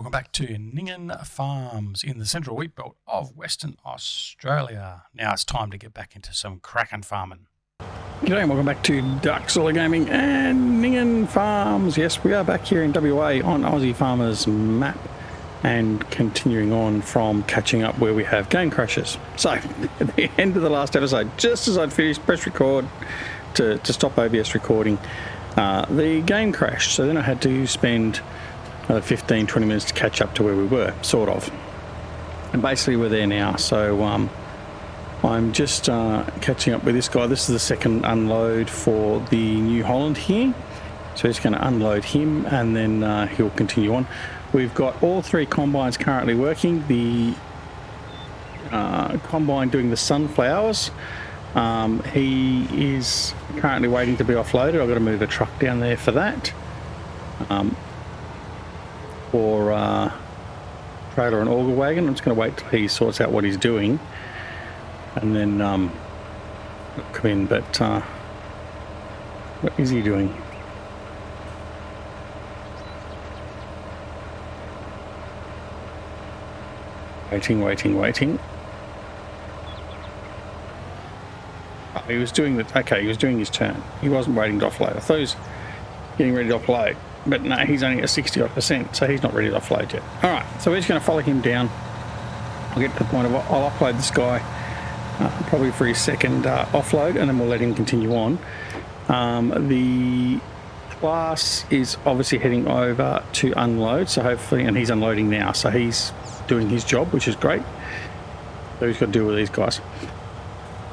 welcome back to Ninghan Farms in the central wheat belt of Western Australia. Now it's time to get back into some cracking farming. G'day and welcome back to Duck Solar Gaming and Ninghan Farms. Yes, we are back here in WA on Aussie Farmers map and continuing on from catching up where we have game crashes. So, at the end of the last episode, just as I'd finished press record to stop OBS recording, the game crashed. So then I had to spend 15-20 minutes to catch up to where we were, sort of. And basically we're there now. So I'm just catching up with this guy. This is the second unload for the New Holland here. So he's going to unload him and then he'll continue on. We've got all three combines currently working. The combine doing the sunflowers, he is currently waiting to be offloaded. I've got to move a truck down there for that. For trailer and auger wagon. I'm just going to wait till he sorts out what he's doing and then come in. But what is he doing? Waiting. Oh, he was doing the he was doing his turn. He wasn't waiting to offload. I thought he was getting ready to offload. But no, he's only at 60-odd%, so he's not ready to offload yet. Alright, so we're just going to follow him down. I'll get to the point of I'll offload this guy probably for his second offload, and then we'll let him continue on. The class is obviously heading over to unload, so hopefully, and he's unloading now, so he's doing his job, which is great. So he's got to deal with these guys.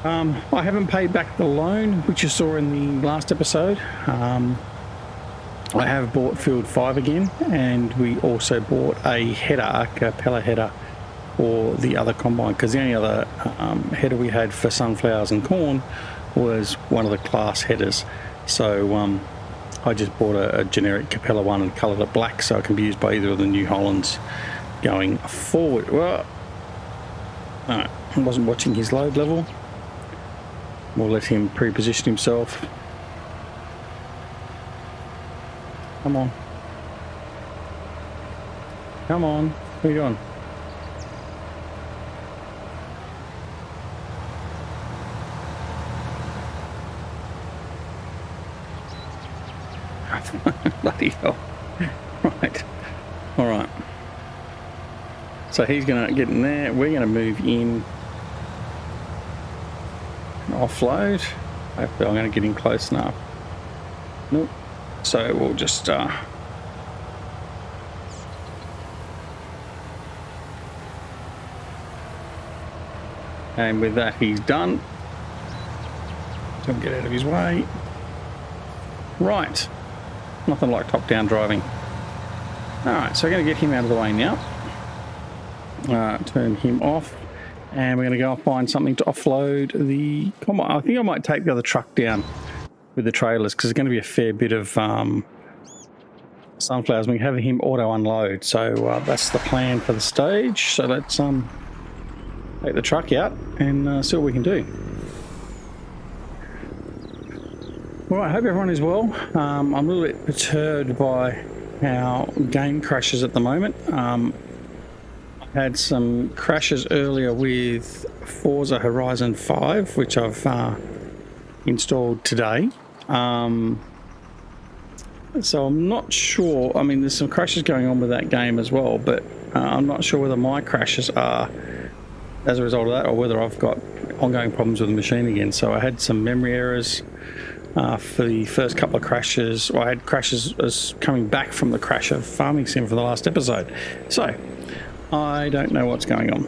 I haven't paid back the loan, which you saw in the last episode. I have bought Field 5 again, and we also bought a header, a Capella header for the other combine, because the only other header we had for sunflowers and corn was one of the class headers. So I just bought a generic Capella one and coloured it black so it can be used by either of the New Hollands going forward. Well, no, I wasn't watching his load level. We'll let him pre-position himself. Come on. Come on. Where are you going? Bloody hell. Right. Alright. So he's going to get in there. We're going to move in. Offload. Hopefully I'm going to get in close enough. Nope. So we'll just and with that he's done. Don't get out of his way. Right. Nothing like top-down driving. Alright, so we're going to get him out of the way now. Turn him off. And we're going to go and find something to offload the combine. I think I might take the other truck down with the trailers because there's going to be a fair bit of sunflowers. We can have him auto unload, so that's the plan for the stage. So let's take the truck out and see what we can do. Alright, hope everyone is well. I'm a little bit perturbed by our game crashes at the moment. I had some crashes earlier with Forza Horizon 5, which I've installed today. So I'm not sure. I mean, there's some crashes going on with that game as well, but I'm not sure whether my crashes are as a result of that or whether I've got ongoing problems with the machine again. So I had some memory errors for the first couple of crashes. Well, I had crashes as coming back from the crash of Farming Sim for the last episode. So I don't know what's going on.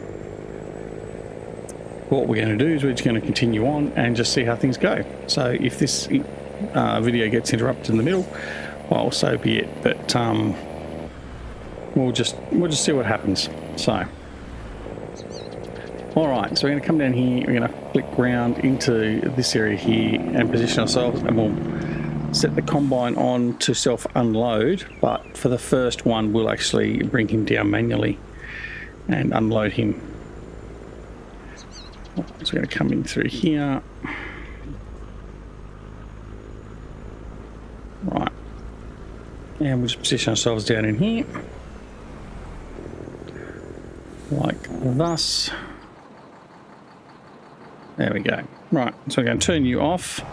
What we're going to do is we're just going to continue on and just see how things go. So if this video gets interrupted in the middle, well, so be it. But we'll just see what happens. So, all right. So we're going to come down here. We're going to flick round into this area here and position ourselves, and we'll set the combine on to self unload. But for the first one, we'll actually bring him down manually and unload him. So we're going to come in through here. Right. And we'll just position ourselves down in here. like thus. There we go. Right, so I'm going to turn you off.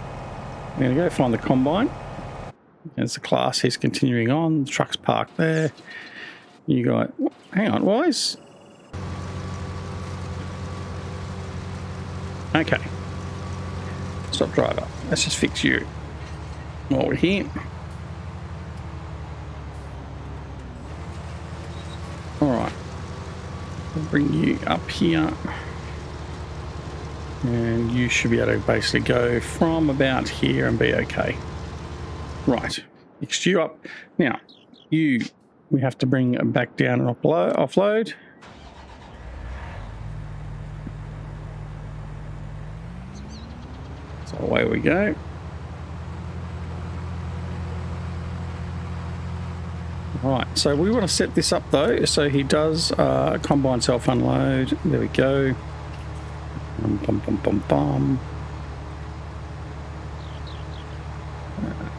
I'm going to go find the combine. There's the class. He's continuing on. The truck's parked there. You got... Hang on, why is... Okay. Stop driver. Let's just fix you while we're here. Alright. We'll bring you up here. And you should be able to basically go from about here and be okay. Right. Fixed you up. Now, we have to bring back down and offload. So away we go. Right, so we want to set this up though, so he does combine self unload. There we go.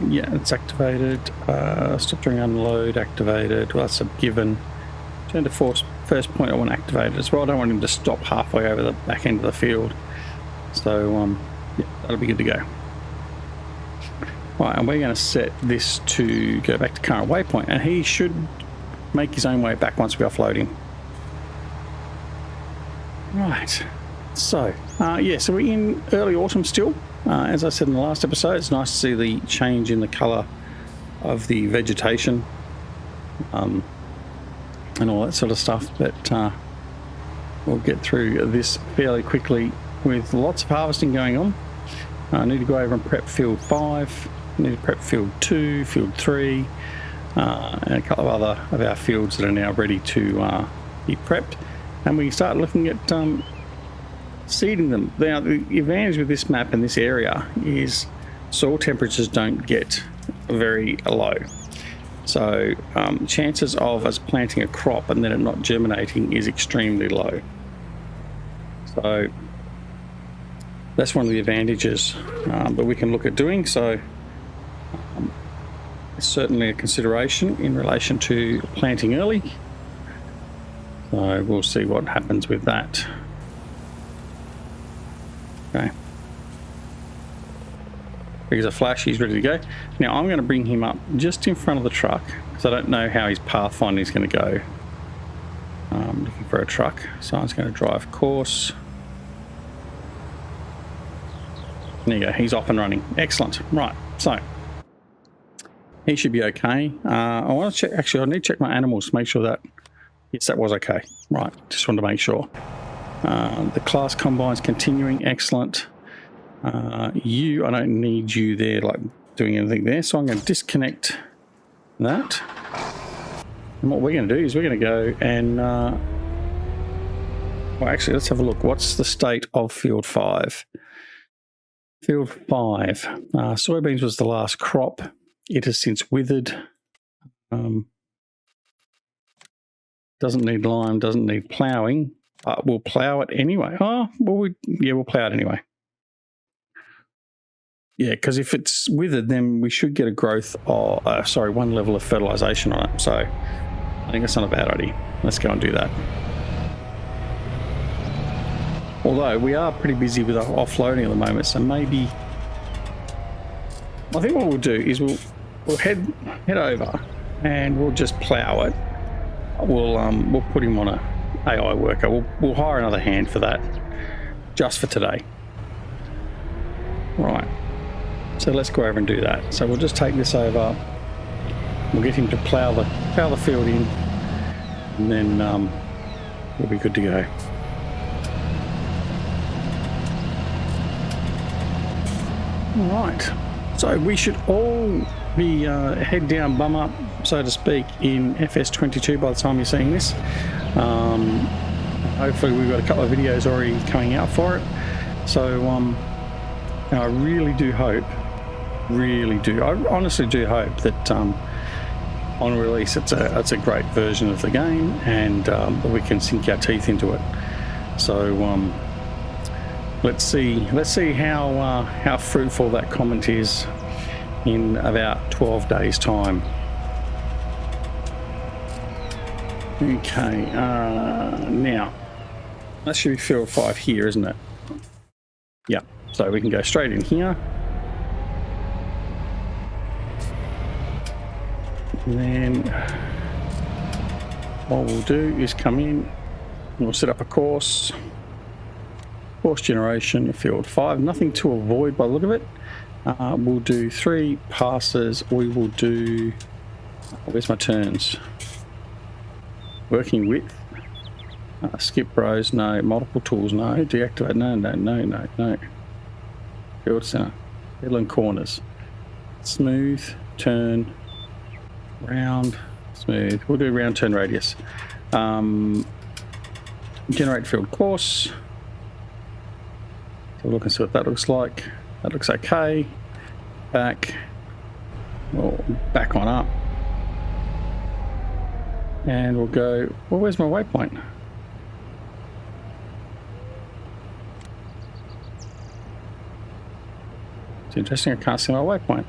Yeah, it's activated. Stop during unload, activated. Well, that's a given. Turn to first point I want activated as well. I don't want him to stop halfway over the back end of the field. So, yeah, that'll be good to go. Right, and we're going to set this to go back to current waypoint, and he should make his own way back once we offload him. Right. So, yeah, so we're in early autumn still. As I said in the last episode, it's nice to see the change in the colour of the vegetation and all that sort of stuff, but we'll get through this fairly quickly with lots of harvesting going on. I need to go over and prep field 5, I need to prep field 2, field 3, and a couple of other of our fields that are now ready to be prepped, and we start looking at seeding them. Now, the advantage with this map and this area is soil temperatures don't get very low. So chances of us planting a crop and then it not germinating is extremely low. So that's one of the advantages that we can look at doing. So it's certainly a consideration in relation to planting early. So we'll see what happens with that. Okay. Because a flash, he's ready to go. Now I'm going to bring him up just in front of the truck because I don't know how his pathfinding is going to go. I'm looking for a truck, so I'm just going to drive course. There you go, he's off and running. Excellent. Right, so he should be okay. I want to check, actually I need to check my animals to make sure that, yes, that was okay. Right, just wanted to make sure. The class combine's continuing, excellent. I don't need you there like doing anything there, so I'm going to disconnect that. And what we're going to do is we're going to go and well, actually let's have a look. What's the state of field 5? Field 5, soybeans was the last crop. It has since withered. Doesn't need lime, doesn't need ploughing. We'll plough it anyway. Oh, well, we'll plough it anyway. Yeah, because if it's withered, then we should get a growth of, one level of fertilisation on it. So I think that's not a bad idea. Let's go and do that. Although we are pretty busy with offloading at the moment, so maybe I think what we'll do is we'll head over and we'll just plough it. We'll put him on a AI worker. We'll hire another hand for that, just for today. Right. So let's go over and do that. So we'll just take this over. We'll get him to plough the field in, and then we'll be good to go. Right. So we should all be head down, bum up, so to speak, in FS22 by the time you're seeing this. Hopefully we've got a couple of videos already coming out for it. So I really do hope, I honestly do hope that on release it's a great version of the game, and that we can sink our teeth into it. So let's see how fruitful that comment is in about 12 days time. Okay, now that should be field 5 here, isn't it? Yeah, so we can go straight in here. And then what we'll do is come in and we'll set up a course generation, field 5, nothing to avoid by the look of it. We'll do 3 passes. We will do, where's my turns? Working width, skip rows, no. Multiple tools, no. Deactivate, no. Field center, middle and corners. Smooth, turn, round, smooth. We'll do round turn radius. Generate field course. So look and see what that looks like. That looks okay. Back. Well, back on up. And we'll go, well, where's my waypoint? It's interesting, I can't see my waypoint.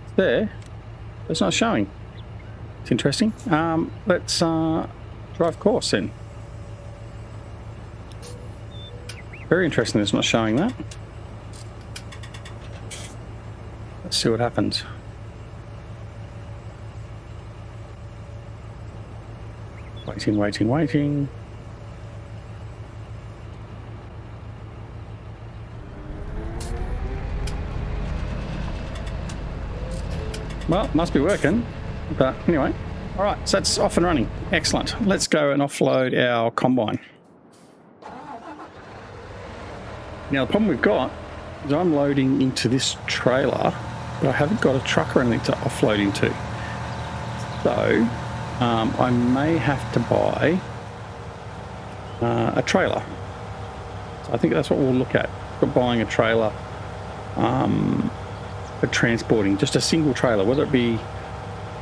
It's there, but it's not showing. It's interesting. Let's drive course then. Very interesting, it's not showing that. Let's see what happens. Waiting. Well, must be working, but anyway. All right, so that's off and running. Excellent. Let's go and offload our combine. Now, the problem we've got is I'm loading into this trailer, but I haven't got a truck or anything to offload into. So I may have to buy a trailer. So I think that's what we'll look at. We're buying a trailer for transporting, just a single trailer, whether it be,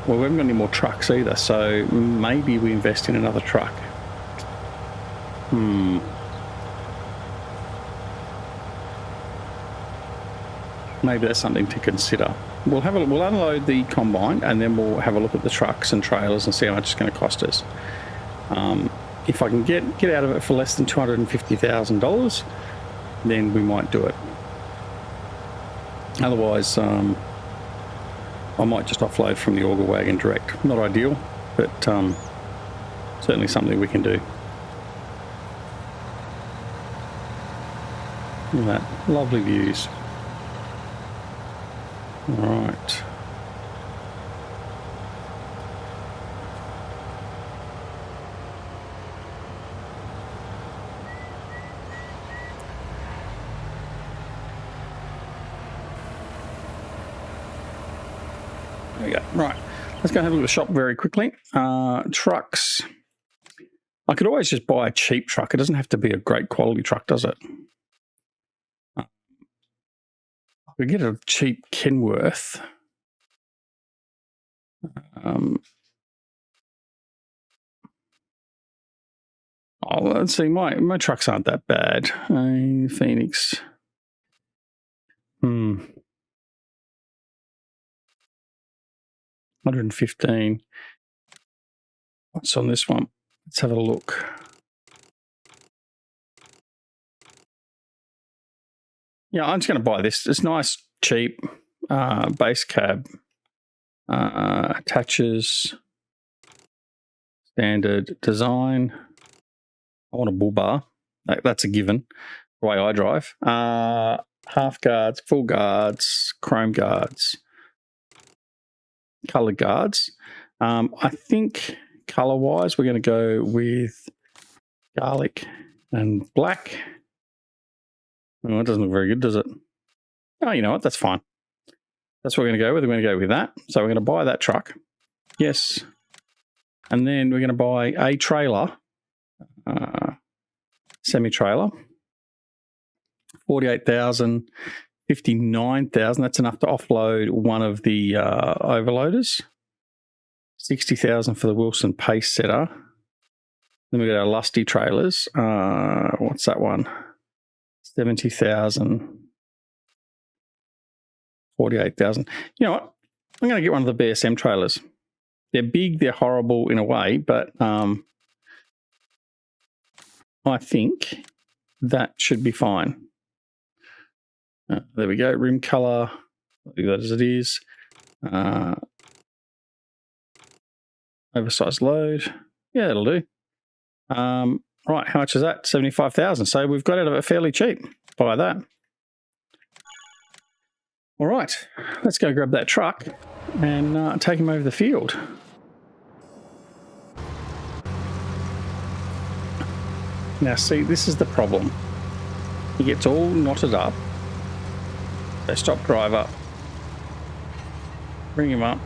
well, we haven't got any more trucks either, so maybe we invest in another truck. Maybe that's something to consider. We'll unload the combine and then we'll have a look at the trucks and trailers and see how much it's going to cost us. If I can get out of it for less than $250,000, then we might do it. Otherwise, I might just offload from the auger wagon direct. Not ideal, but certainly something we can do. Look at that, lovely views. All right. There we go. Right. Let's go and have a look at the shop very quickly. Trucks. I could always just buy a cheap truck. It doesn't have to be a great quality truck, does it? We get a cheap Kenworth. Let's see. My trucks aren't that bad. Phoenix. 115. What's on this one? Let's have a look. Yeah, I'm just going to buy this. It's nice, cheap, base cab, attaches, standard design. I want a bull bar. That's a given, the way I drive. Half guards, full guards, chrome guards, coloured guards. I think colour-wise, we're going to go with garlic and black. Oh, it doesn't look very good, does it? Oh, you know what? That's fine. That's what we're going to go with. We're going to go with that. So we're going to buy that truck. Yes. And then we're going to buy a trailer, semi-trailer. 48,000, 59,000. That's enough to offload one of the overloaders. 60,000 for the Wilson pace setter. Then we've got our lusty trailers. What's that one? 70,000, 48,000. You know what? I'm going to get one of the BSM trailers. They're big, they're horrible in a way, but I think that should be fine. There we go, rim color, leave that as it is. Oversized load, yeah, that'll do. Right, how much is that? 75,000. So we've got out of it fairly cheap. Buy that. All right, let's go grab that truck and take him over the field. Now, see, this is the problem. He gets all knotted up. So stop driver. Bring him up.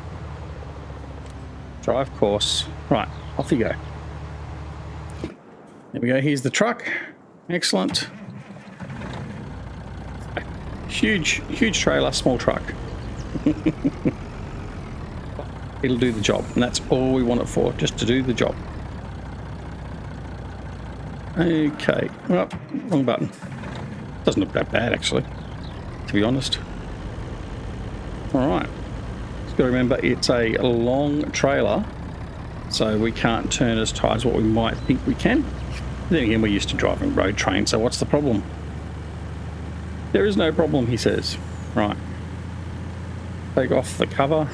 Drive course. Right, off you go. There we go. Here's the truck. Excellent. Huge trailer, small truck. It'll do the job, and that's all we want it for, just to do the job. Okay. Oh, wrong button. Doesn't look that bad, actually, to be honest. All right. Just got to remember, it's a long trailer, so we can't turn as tight as what we might think we can. Then again, we're used to driving road trains, so what's the problem? There is no problem, he says. Right. Take off the cover.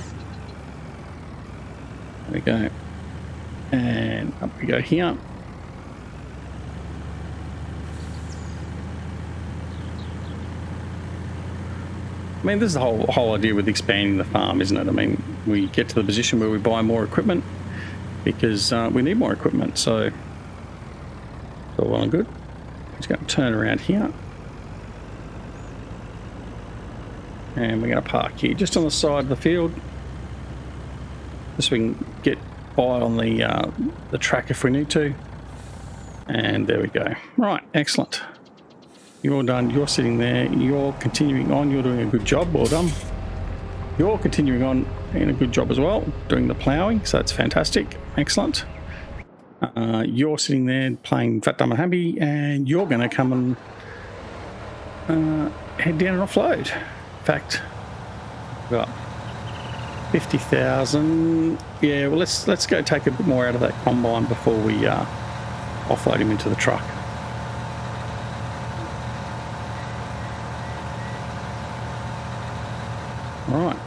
There we go. And up we go here. I mean, this is the whole idea with expanding the farm, isn't it? I mean, we get to the position where we buy more equipment because we need more equipment, so it's all well and good. Just going to turn around here. And we're going to park here just on the side of the field, just so we can get by on the track if we need to. And there we go. Right, excellent. You're done. You're sitting there. You're continuing on. You're doing a good job. Well done. You're continuing on in a good job as well, doing the ploughing. So that's fantastic. Excellent. You're sitting there playing Fat, Dumb and Happy, and you're going to come and head down and offload. In fact, we've got 50,000. Yeah, well, let's go take a bit more out of that combine before we offload him into the truck. All right.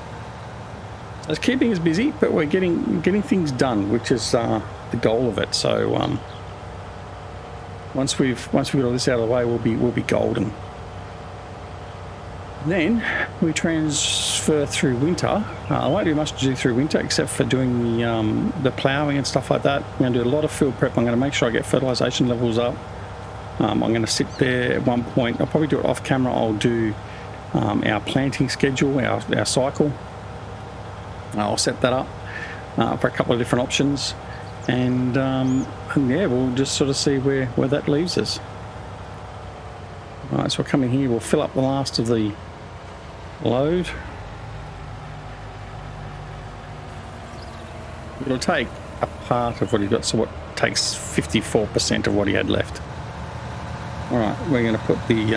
So it's keeping us busy, but we're getting things done, which is the goal of it. So once we've got all this out of the way, we'll be golden. Then we transfer through winter. I won't do much to do through winter except for doing the ploughing and stuff like that. I'm going to do a lot of field prep. I'm going to make sure I get fertilisation levels up. I'm going to sit there at one point. I'll probably do it off camera. I'll do our planting schedule, our cycle. I'll set that up for a couple of different options. And yeah, we'll just sort of see where that leaves us. All right, so we're coming here. We'll fill up the last of the load. It'll take a part of what he got, so what takes 54% of what he had left. All right, we're going to put the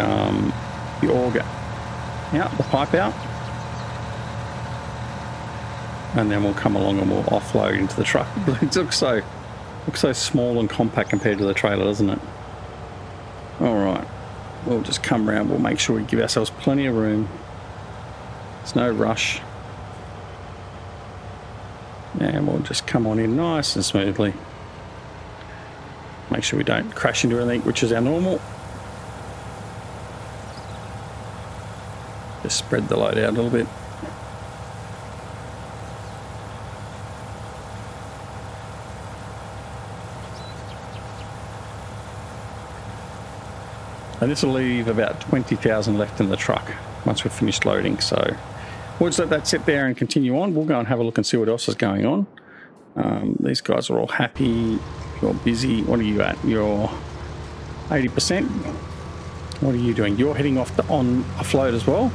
auger out, the pipe out, and then we'll come along and we'll offload into the truck. It looks so small and compact compared to the trailer, doesn't it? All right, we'll just come around. We'll make sure we give ourselves plenty of room. There's no rush. And we'll just come on in nice and smoothly. Make sure we don't crash into anything, which is our normal. Just spread the load out a little bit. And this will leave about 20,000 left in the truck once we've finished loading. So we'll just let that sit there and continue on. We'll go and have a look and see what else is going on. These guys are all happy. You're busy. What are you at? You're 80%. What are you doing? You're heading off on offload as well.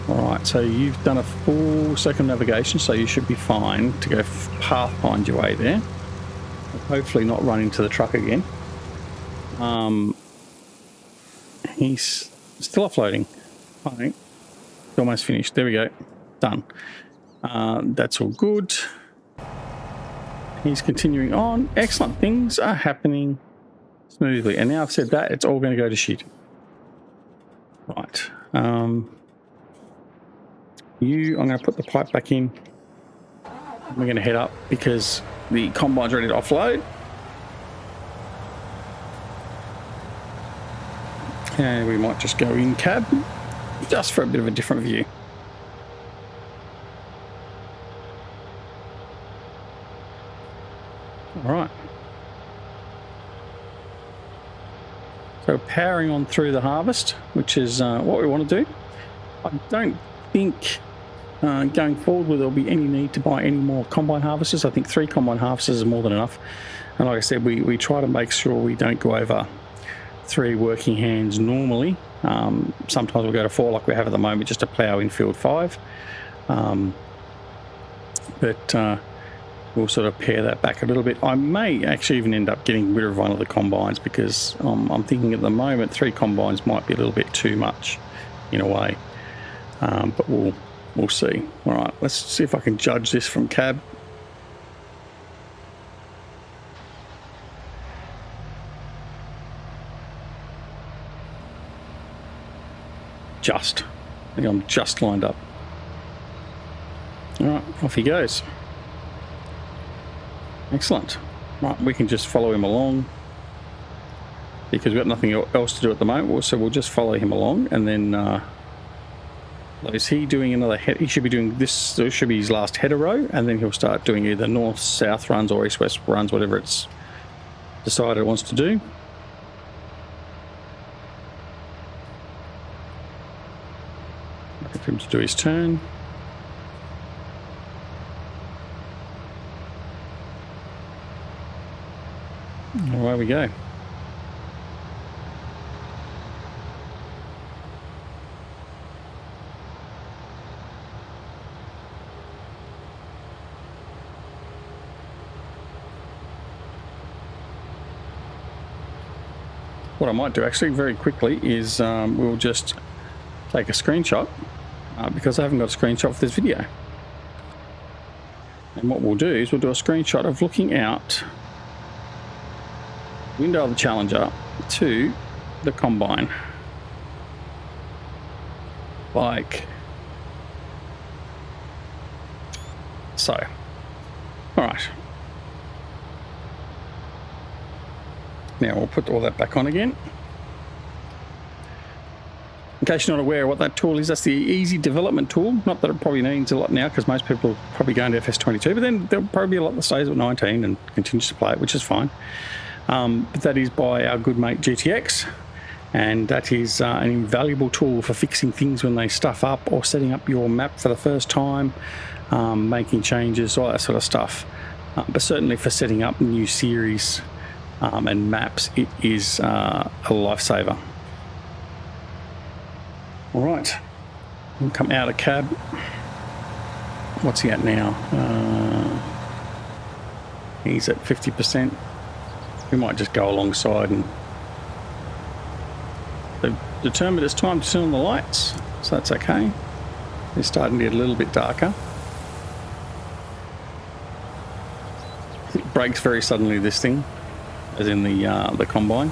All right, so you've done a full circumnavigation, so you should be fine to go pathfind your way there. Hopefully not run into the truck again. He's still offloading. I think it's almost finished. There we go. Done. That's all good. he's continuing on. Excellent. Things are happening smoothly. And now I've said that, it's all going to go to shit. Right. I'm going to put the pipe back in. We're going to head up because the combine's ready to offload. And we might just go in cab just for a bit of a different view. All right. So powering on through the harvest, which is what we want to do. I don't think going forward there'll be any need to buy any more combine harvesters. I think 3 combine harvesters is more than enough. And like I said, we try to make sure we don't go over 3 working hands normally. Sometimes we'll go to 4 like we have at the moment just to plough in field 5. But we'll sort of pare that back a little bit. I may actually even end up getting rid of one of the combines because I'm thinking at the moment 3 combines might be a little bit too much in a way. But we'll see. All right, let's see if I can judge this from cab. I think I'm just lined up. All right, off he goes. Excellent. Right, we can just follow him along because we've got nothing else to do at the moment. So we'll just follow him along, and then is he doing another head? He should be doing this. This should be his last header row, and then he'll start doing either north-south runs or east-west runs, whatever it's decided it wants to do. Wait for him to do his turn. Away we go. What I might do actually very quickly is we'll just take a screenshot because I haven't got a screenshot for this video. And what we'll do is we'll do a screenshot of looking out window of the Challenger to the combine, like so. All right, now we'll put all that back on again. In case you're not aware of what that tool is, that's the easy development tool. Not that it probably needs a lot now because most people are probably going to FS22, but then there'll probably be a lot that stays at 19 and continues to play it, which is fine. But that is by our good mate GTX, and that is an invaluable tool for fixing things when they stuff up or setting up your map for the first time, making changes, all that sort of stuff. But certainly for setting up new series and maps, it is a lifesaver. All right, we'll come out of cab. What's he at now? He's at 50%. We might just go alongside, and they've determined it's time to turn on the lights, so that's okay. They're starting to get a little bit darker. It breaks very suddenly, this thing, as in the combine.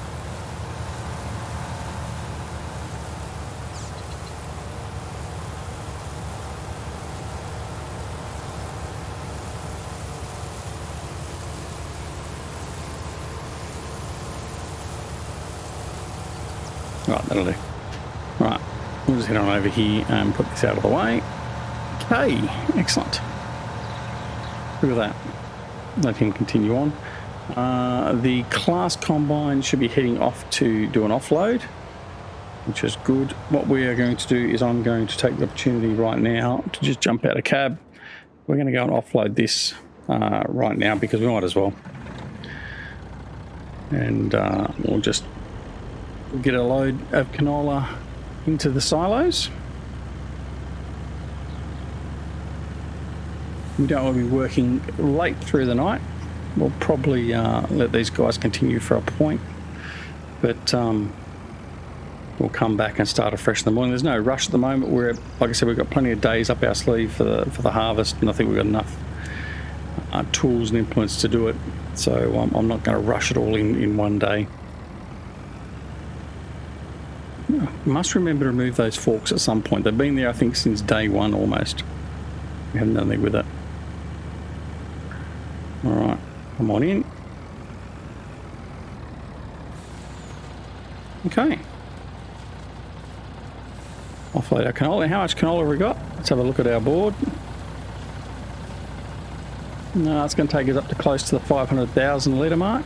Right, that'll do. Right, we'll just head on over here and put this out of the way. Okay, excellent. Look at that. Let him continue on. The class combine should be heading off to do an offload, which is good. What we are going to do is I'm going to take the opportunity right now to just jump out of cab. We're going to go and offload this right now because we might as well. And we'll just get a load of canola into the silos. We don't want to be working late through the night. We'll probably let these guys continue for a point, but we'll come back and start afresh in the morning. There's no rush at the moment. We're, like I said, we've got plenty of days up our sleeve for the harvest, and I think we've got enough tools and implements to do it. So I'm not going to rush it all in one day. Must remember to remove those forks at some point. They've been there, I think, since day one almost. We haven't done anything with it. All right, come on in. Okay. Offload our canola. How much canola have we got? Let's have a look at our board. No, it's going to take us up to close to the 500,000 litre mark.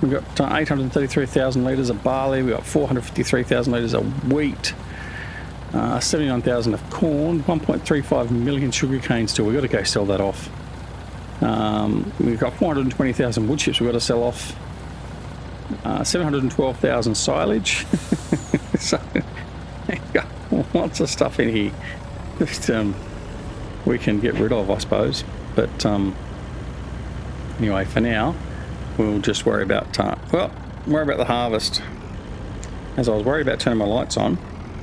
We've got 833,000 litres of barley. We've got 453,000 litres of wheat. 79,000 of corn. 1.35 million sugar canes still. We've got to go sell that off. We've got 420,000 wood chips we've got to sell off. 712,000 silage. So, lots of stuff in here that we can get rid of, I suppose. But anyway, for now, we'll just worry about worry about the harvest. As I was worried about turning my lights on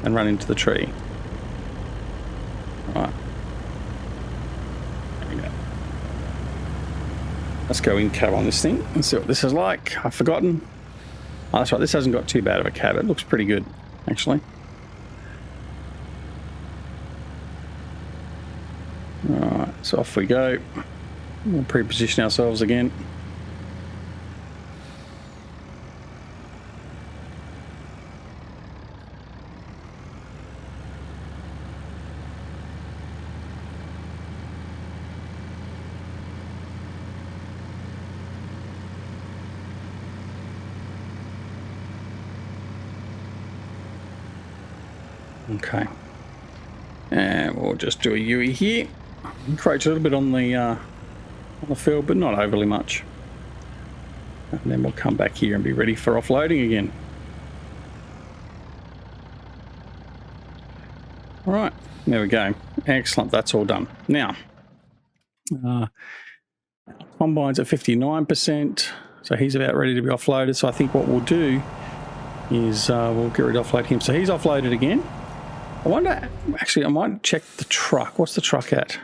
and run into the tree. All right. There we go. Let's go in cab on this thing and see what this is like. I've forgotten. Oh, that's right. This hasn't got too bad of a cab. It looks pretty good, actually. Alright, so off we go. We'll pre-position ourselves again. Okay. And we'll just do a UE here. Encroach a little bit on the field, but not overly much. And then we'll come back here and be ready for offloading again. All right, there we go. Excellent, that's all done. Now, combine's at 59%, so he's about ready to be offloaded. So I think what we'll do is we'll get rid of offload him. So he's offloaded again. I wonder, actually, I might check the truck. What's the truck at?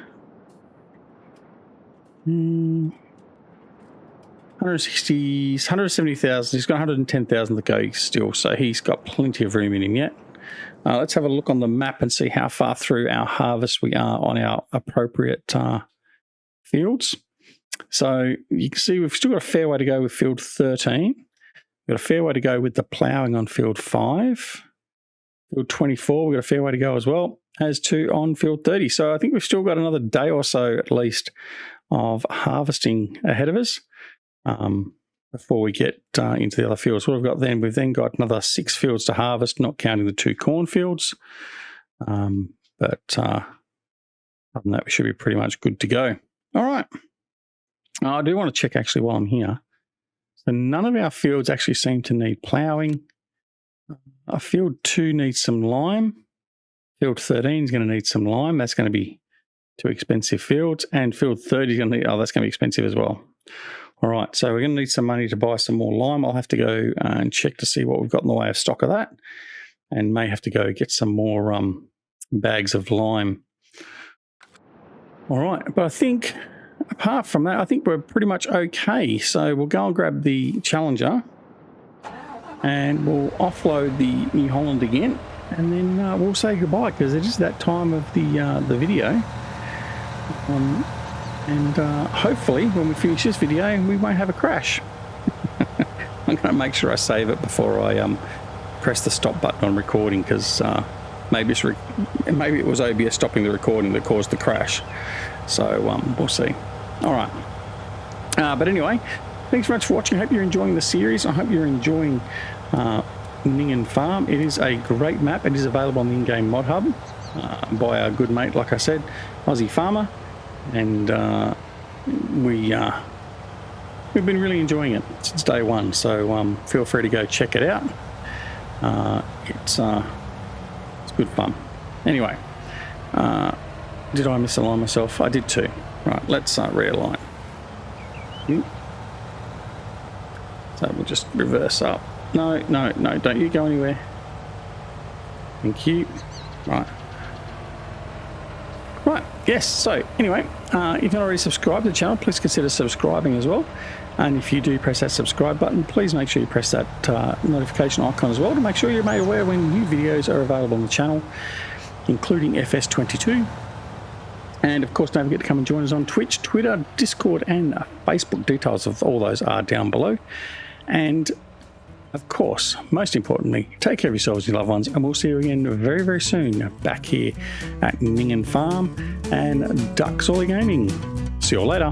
170,000. He's got 110,000 to go still, so he's got plenty of room in him yet. Let's have a look on the map and see how far through our harvest we are on our appropriate fields. So you can see we've still got a fair way to go with field 13. We've got a fair way to go with the ploughing on field 5. Field 24, we've got a fair way to go as well, as to on field 30. So I think we've still got another day or so at least of harvesting ahead of us before we get into the other fields. What we've got then, we've then got another 6 fields to harvest, not counting the 2 cornfields. But other than that, we should be pretty much good to go. All right. I do want to check actually while I'm here. So none of our fields actually seem to need ploughing. Field 2 needs some lime. Field 13 is going to need some lime. That's going to be 2 expensive fields. And field 30 is going to need, that's going to be expensive as well. All right, so we're going to need some money to buy some more lime. I'll have to go and check to see what we've got in the way of stock of that, and may have to go get some more bags of lime. All right, but I think apart from that, I think we're pretty much okay. So we'll go and grab the Challenger and we'll offload the New Holland again, and then we'll say goodbye because it is that time of the video. And hopefully when we finish this video, we won't have a crash. I'm going to make sure I save it before I press the stop button on recording, because maybe it was OBS stopping the recording that caused the crash. So we'll see. All right. But anyway, thanks very much for watching. I hope you're enjoying the series. I hope you're enjoying Ninghan Farm. It is a great map. It is available on the in-game mod hub by our good mate, like I said, Aussie Farmer. And we've been really enjoying it since day one. So feel free to go check it out. It's good fun. Anyway, did I misalign myself? I did too. Right, let's realign. So we'll just reverse up. No, don't you go anywhere. Thank you. Right. yes, so anyway, if you're not already subscribed to the channel, please consider subscribing as well. And if you do press that subscribe button, please make sure you press that notification icon as well to make sure you're made aware when new videos are available on the channel, including FS22. And of course, don't forget to come and join us on Twitch, Twitter, Discord, and Facebook. Details of all those are down below. And of course, most importantly, take care of yourselves and your loved ones, and we'll see you again very, very soon back here at Ninghan Farm and Duck Soy Gaming. See you all later.